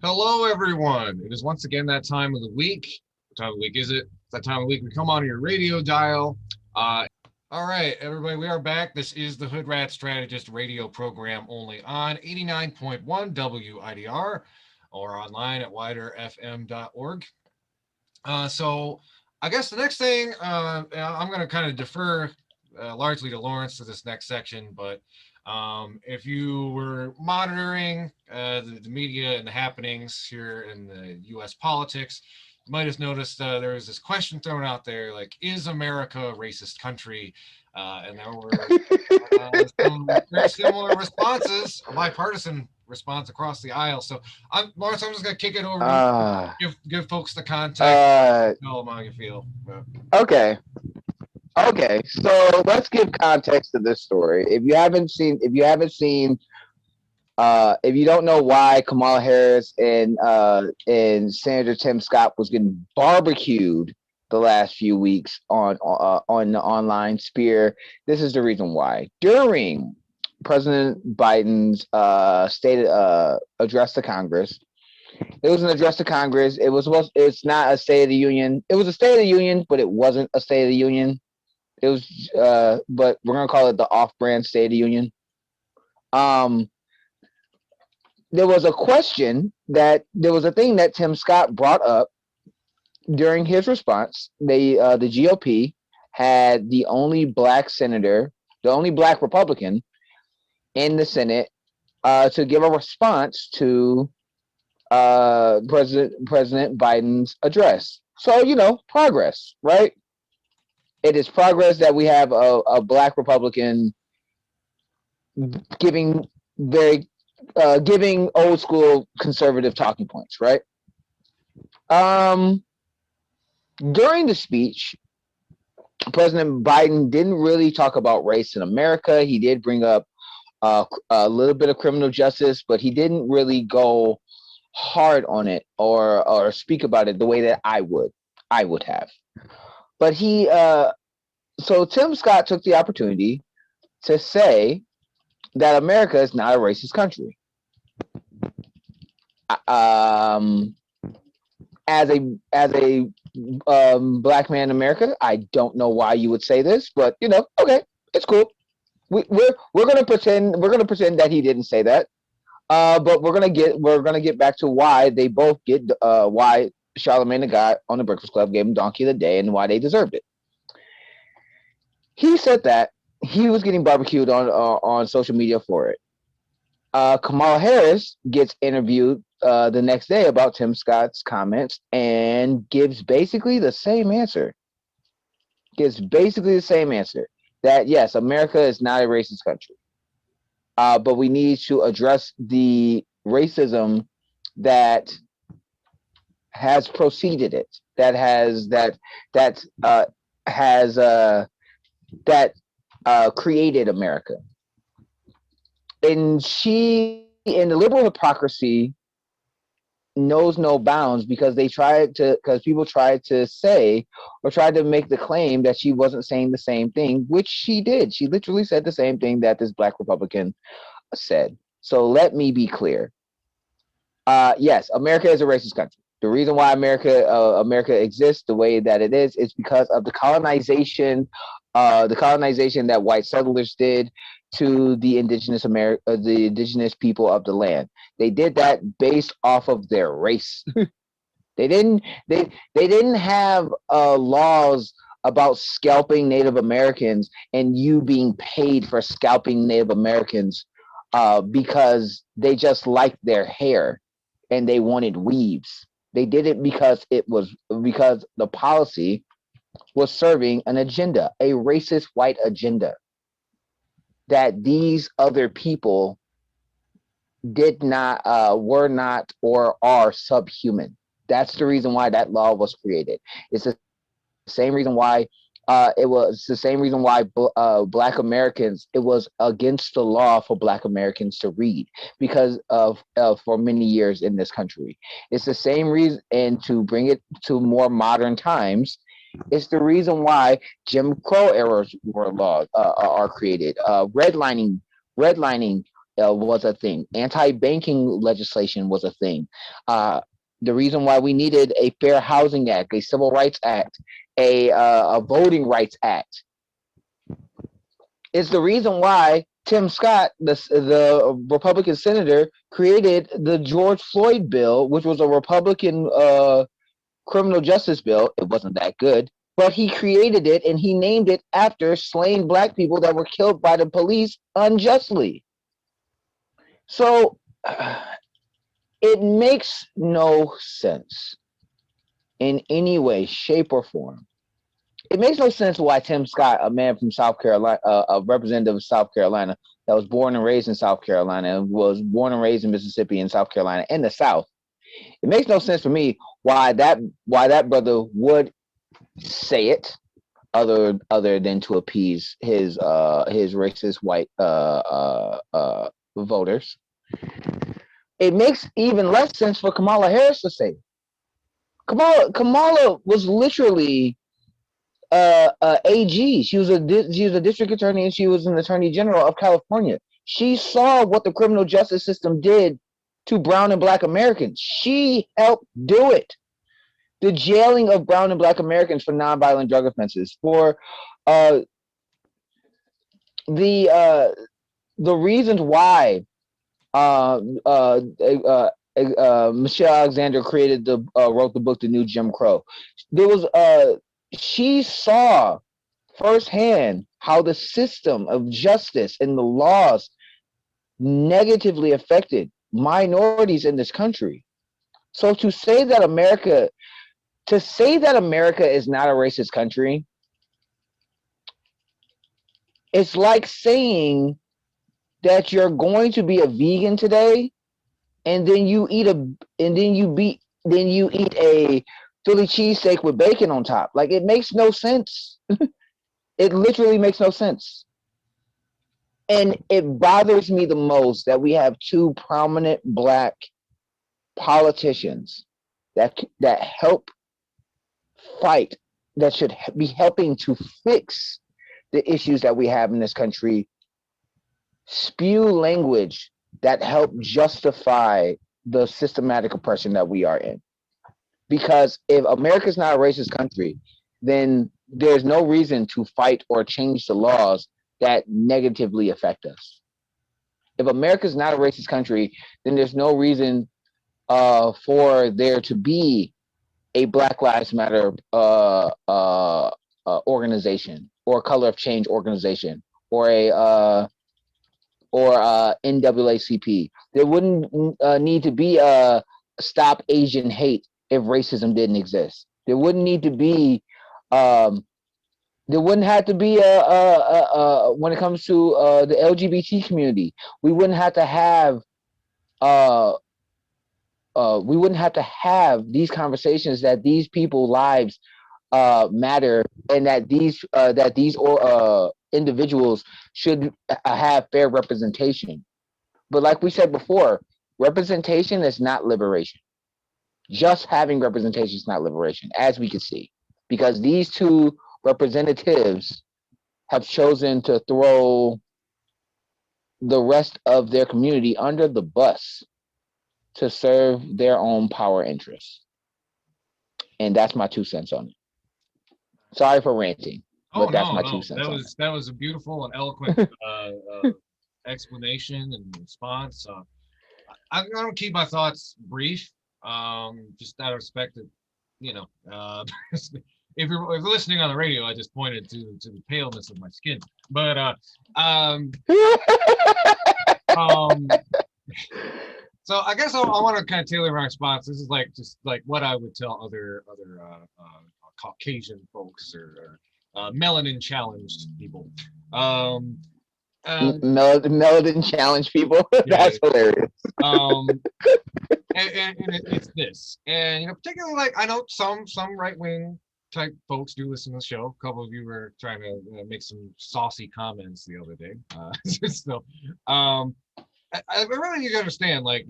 Hello, everyone. It is once again that time of the week. What time of the week is it? It's that time of the week we come on your radio dial. All right, everybody, we are back. This is the Hood Rat Strategist radio program only on 89.1 WIDR or online at widerfm.org. So I guess the next thing, I'm going to kind of defer largely to Lawrence for this next section, but if you were monitoring the media and the happenings here in the U.S. politics, you might have noticed there was this question thrown out there, like, is America a racist country? And there were some very similar responses, a bipartisan response across the aisle. So, Lawrence, I'm just going to kick it over to Uh, you, give folks the context, uh, tell them how you feel. okay. Okay. So let's give context to this story. If you don't know why Kamala Harris and Senator Tim Scott was getting barbecued the last few weeks on the online sphere, this is the reason why. During President Biden's stated address to Congress, it was an address to Congress. It's not a State of the Union. It was a State of the Union, but it wasn't a State of the Union. It was, but we're gonna call it the off-brand State of the Union. Um, there was a question that there was a thing that Tim Scott brought up during his response. The GOP had the only black senator, the only black Republican in the Senate, to give a response to President Biden's address. So progress, right? It is progress that we have a black Republican giving very giving old school conservative talking points, right? Um, During the speech, President Biden didn't really talk about race in America. He did bring up a little bit of criminal justice, but he didn't really go hard on it or speak about it the way that I would have. But so Tim Scott took the opportunity to say that America is not a racist country. Um, as a black man in America, I don't know why you would say this, but okay, it's cool. We're gonna pretend that he didn't say that. But we're gonna get back to why they both get why Charlamagne the God on the Breakfast Club gave him Donkey of the Day and why they deserved it. He said that he was getting barbecued on social media for it. Kamala Harris gets interviewed the next day about Tim Scott's comments and gives basically the same answer. That yes, America is not a racist country, but we need to address the racism that has preceded it, that has that created America. And the liberal hypocrisy knows no bounds because people tried to say or tried to make the claim that she wasn't saying the same thing, which she did. She literally said the same thing that this black Republican said. So let me be clear. Yes, America is a racist country. The reason why America exists the way that it is because of the colonization that white settlers did to the indigenous people of the land. They did that based off of their race. They didn't they didn't have laws about scalping Native Americans and you being paid for scalping Native Americans because they just liked their hair and they wanted weaves. They did it because the policy was serving an agenda, a racist white agenda that these other people did not were not or are subhuman. That's the reason why that law was created. It's the same reason why black Americans, it was against the law for black Americans to read because of for many years in this country. It's the same reason, and to bring it to more modern times, it's the reason why Jim Crow errors were laws are created. Redlining was a thing. Anti-banking legislation was a thing. The reason why we needed a Fair Housing Act, a Civil Rights Act, a Voting Rights Act, is the reason why Tim Scott, the Republican senator, created the George Floyd bill, which was a Republican criminal justice bill. It wasn't that good, but he created it and he named it after slain Black people that were killed by the police unjustly. So it makes no sense in any way, shape, or form. It makes no sense why Tim Scott, a man from South Carolina, a representative of South Carolina that was born and raised in South Carolina, and was born and raised in Mississippi and South Carolina in the South. It makes no sense for me why that brother would say it, other than to appease his racist white voters. It makes even less sense for Kamala Harris to say it. Kamala was literally AG. She was a district attorney and she was an attorney general of California. She saw what the criminal justice system did to brown and Black Americans. She helped do it. The jailing of brown and Black Americans for nonviolent drug offenses, for the reasons why Michelle Alexander wrote the book The New Jim Crow. There was she saw firsthand how the system of justice and the laws negatively affected minorities in this country. So to say that America is not a racist country, it's like saying that you're going to be a vegan today and then you eat a Philly cheesesteak with bacon on top. Like, it makes no sense. It literally makes no sense. And it bothers me the most that we have two prominent Black politicians that help fight, that should be helping to fix the issues that we have in this country, spew language that help justify the systematic oppression that we are in. Because if America's not a racist country, then there's no reason to fight or change the laws that negatively affect us. If America's not a racist country, then there's no reason for there to be a Black Lives Matter organization, or a Color of Change organization, or a NAACP. There wouldn't need to be a Stop Asian Hate if racism didn't exist. There wouldn't need to be there wouldn't have to be when it comes to the LGBT community. We wouldn't have to have these conversations that these people's lives matter, and that these individuals should have fair representation. But like we said before, representation is not liberation. Just having representation is not liberation, as we can see, because these two representatives have chosen to throw the rest of their community under the bus to serve their own power interests. And that's my 2 cents on it. Sorry for ranting, but that's my 2 cents. That was a beautiful and eloquent explanation and response. I'm gonna keep my thoughts brief, just out of respect to, if you're listening on the radio, I just pointed to the paleness of my skin. But so I guess I want to kind of tailor my response. This is just like what I would tell other Caucasian folks or melanin challenged people. Melanin challenged people. That's hilarious. And it's this, and particularly, like, I know some right wing type folks do listen to the show. A couple of you were trying to make some saucy comments the other day. So, I really need to understand, like,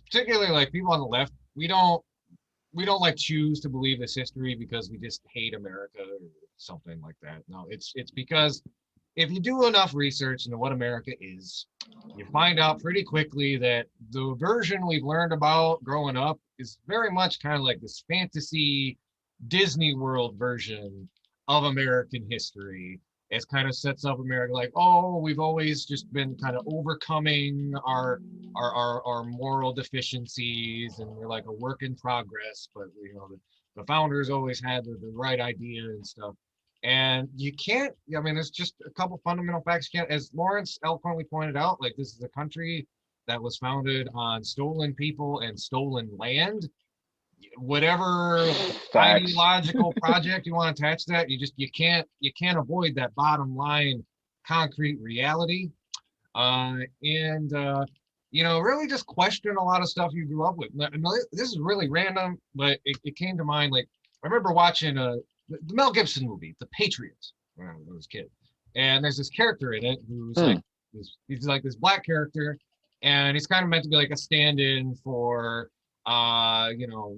particularly like people on the left, we don't like choose to believe this history because we just hate America or something like that. No, it's because if you do enough research into what America is, you find out pretty quickly that the version we've learned about growing up is very much kind of like this fantasy Disney World version of American history. It kind of sets up America like, oh, we've always just been kind of overcoming our moral deficiencies, and we're like a work in progress. But you know, the founders always had the right idea and stuff. And you can't, I mean, there's just a couple fundamental facts. You can't, as Lawrence eloquently pointed out, like this is a country that was founded on stolen people and stolen land. Whatever Facts. ideological project you want to attach to that, you can't avoid that bottom line concrete reality. And you know, really just question a lot of stuff you grew up with. This is really random, but it came to mind. Like I remember watching the Mel Gibson movie, The Patriots, when I was a kid. And there's this character in it who's like, he's like this black character, and he's kind of meant to be like a stand-in for, you know,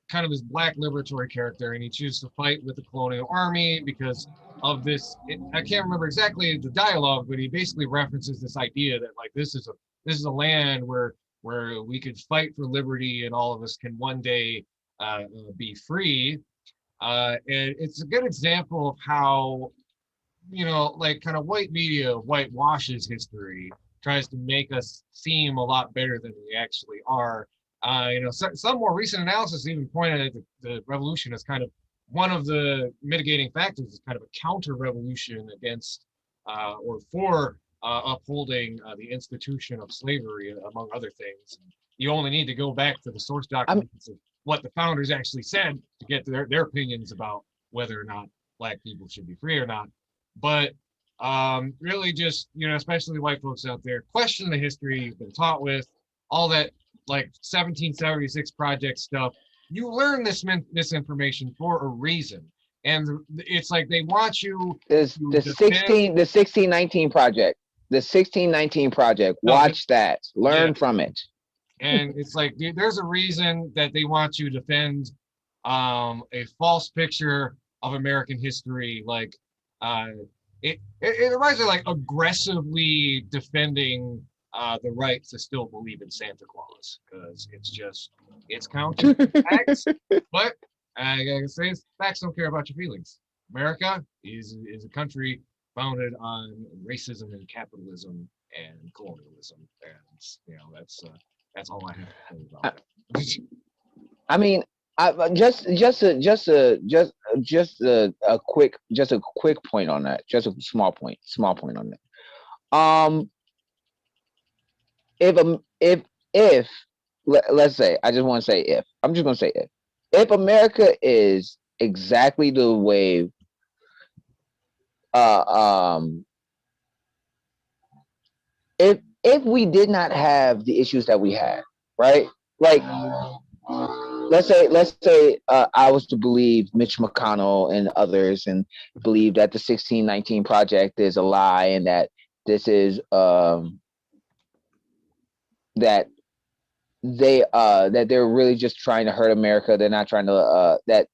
kind of this black liberatory character, and he chooses to fight with the colonial army because of this. I can't remember exactly the dialogue, but he basically references this idea that like this is a land where we could fight for liberty, and all of us can one day be free. And it's a good example of how, you know, like kind of white media whitewashes history, tries to make us seem a lot better than we actually are. You know, some more recent analysis even pointed at the revolution as kind of one of the mitigating factors, is kind of a counter-revolution against or for upholding the institution of slavery, among other things. You only need to go back to the source documents of what the founders actually said to get their opinions about whether or not black people should be free or not. But really just, you know, especially white folks out there, question the history you've been taught with, all that like 1776 project stuff. You learn this misinformation for a reason. And it's like they want you Is the 1619 project. The 1619 project. Watch that. Learn from it. And it's like there's a reason that they want you to defend a false picture of American history. Like it reminds me of like aggressively defending the right to still believe in Santa Claus, because it's counter facts. But I gotta say, facts don't care about your feelings. America is a country founded on racism and capitalism and colonialism, and you know that's all I have to say about it. I mean, just a quick point on that. Just a small point on that. If let's say, I just want to say if, I'm just going to say if America is exactly the way if we did not have the issues that we had, right? Like let's say I was to believe Mitch McConnell and others, and believe that the 1619 project is a lie, and that this is that they're really just trying to hurt America. They're not trying to that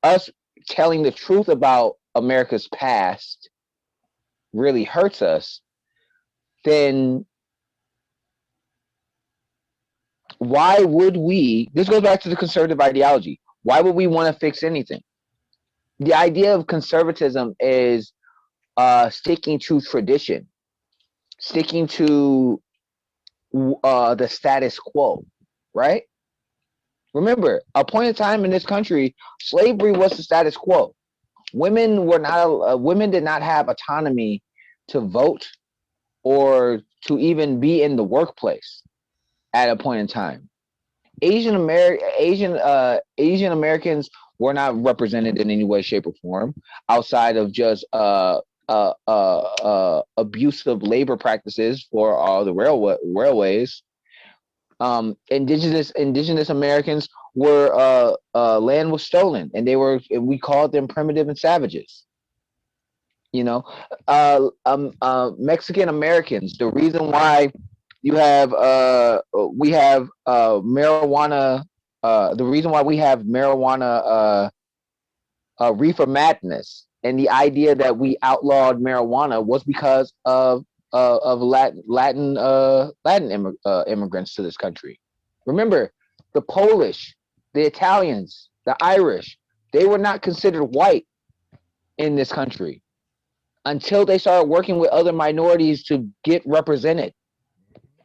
us telling the truth about America's past really hurts us. Then why would we? This goes back to the conservative ideology. Why would we want to fix anything? The idea of conservatism is sticking to tradition, sticking to the status quo, right? Remember, a point in time in this country, slavery was the status quo. Women did not have autonomy to vote or to even be in the workplace at a point in time. Asian Americans were not represented in any way, shape, or form outside of just abusive labor practices for all the railways. Indigenous Americans were land was stolen, and we called them primitive and savages. You know, Mexican Americans. The reason why we have marijuana. The reason why we have marijuana reefer madness And the idea that we outlawed marijuana was because of Latin immigrants to this country. Remember, the Polish, the Italians, the Irish, they were not considered white in this country until they started working with other minorities to get represented.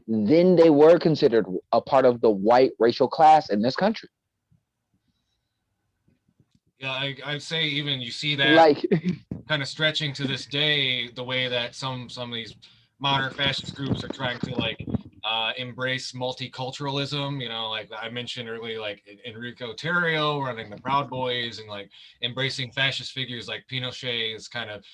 Then they were considered a part of the white racial class in this country. Yeah, I'd say even you see that Like, kind of stretching to this day, the way that some of these modern fascist groups are trying to like embrace multiculturalism. You know, like I mentioned earlier, like Enrico Tarrio running the Proud Boys and like embracing fascist figures like Pinochet is kind of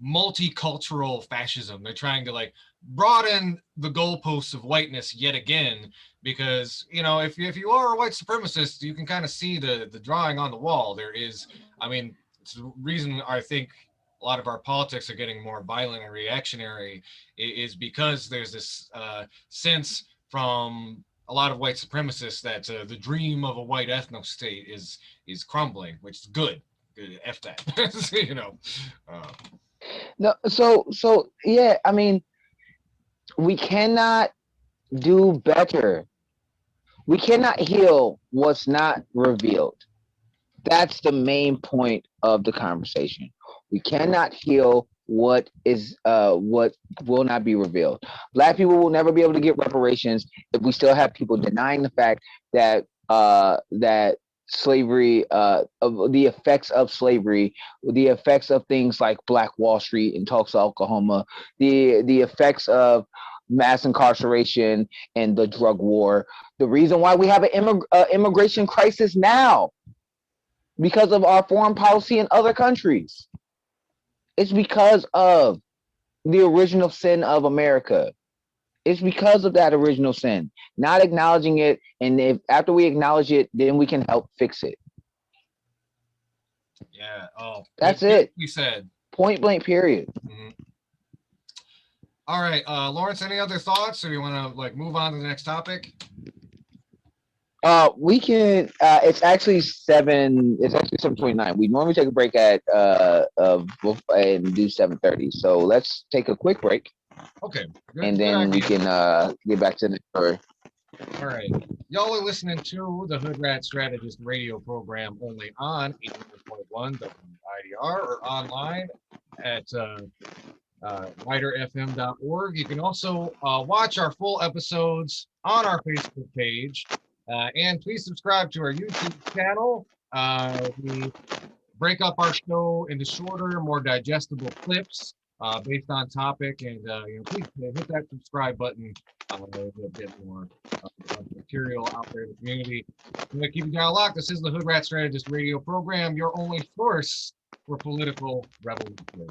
multicultural fascism. They're trying to like broaden the goalposts of whiteness yet again, because you know if you are a white supremacist, you can kind of see the drawing on the wall. There is, I mean, it's the reason I think a lot of our politics are getting more violent and reactionary is because there's this sense from a lot of white supremacists that the dream of a white ethno state is crumbling, which is good. F that. You know. no, so yeah, I mean, we cannot do better. We cannot heal what's not revealed. That's the main point of the conversation. We cannot heal what will not be revealed. Black people will never be able to get reparations if we still have people denying the fact that that slavery, the effects of slavery, the effects of things like Black Wall Street in Tulsa, Oklahoma, the effects of mass incarceration and the drug war. The reason why we have an immigration crisis now, because of our foreign policy in other countries. It's because of the original sin of America. It's because of that original sin, not acknowledging it. And if after we acknowledge it, then we can help fix it. Yeah. Oh, that's it. You said point blank, period. Mm-hmm. All right, Lawrence, any other thoughts, or you want to like move on to the next topic? We can. It's actually 7:29. We normally take a break at and do 7:30. So let's take a quick break. Okay. And then we can get back to the story. All right. Y'all are listening to the Hood Rat Strategist radio program only on 81.1 WIDR or online at widerfm.org. You can also watch our full episodes on our Facebook page. And please subscribe to our YouTube channel. We break up our show into shorter, more digestible clips based on topic. And please hit that subscribe button. There's a bit more material out there in the community. I'm going to keep you down locked. This is the Hood Rat Strategist radio program, your only source for political revolution.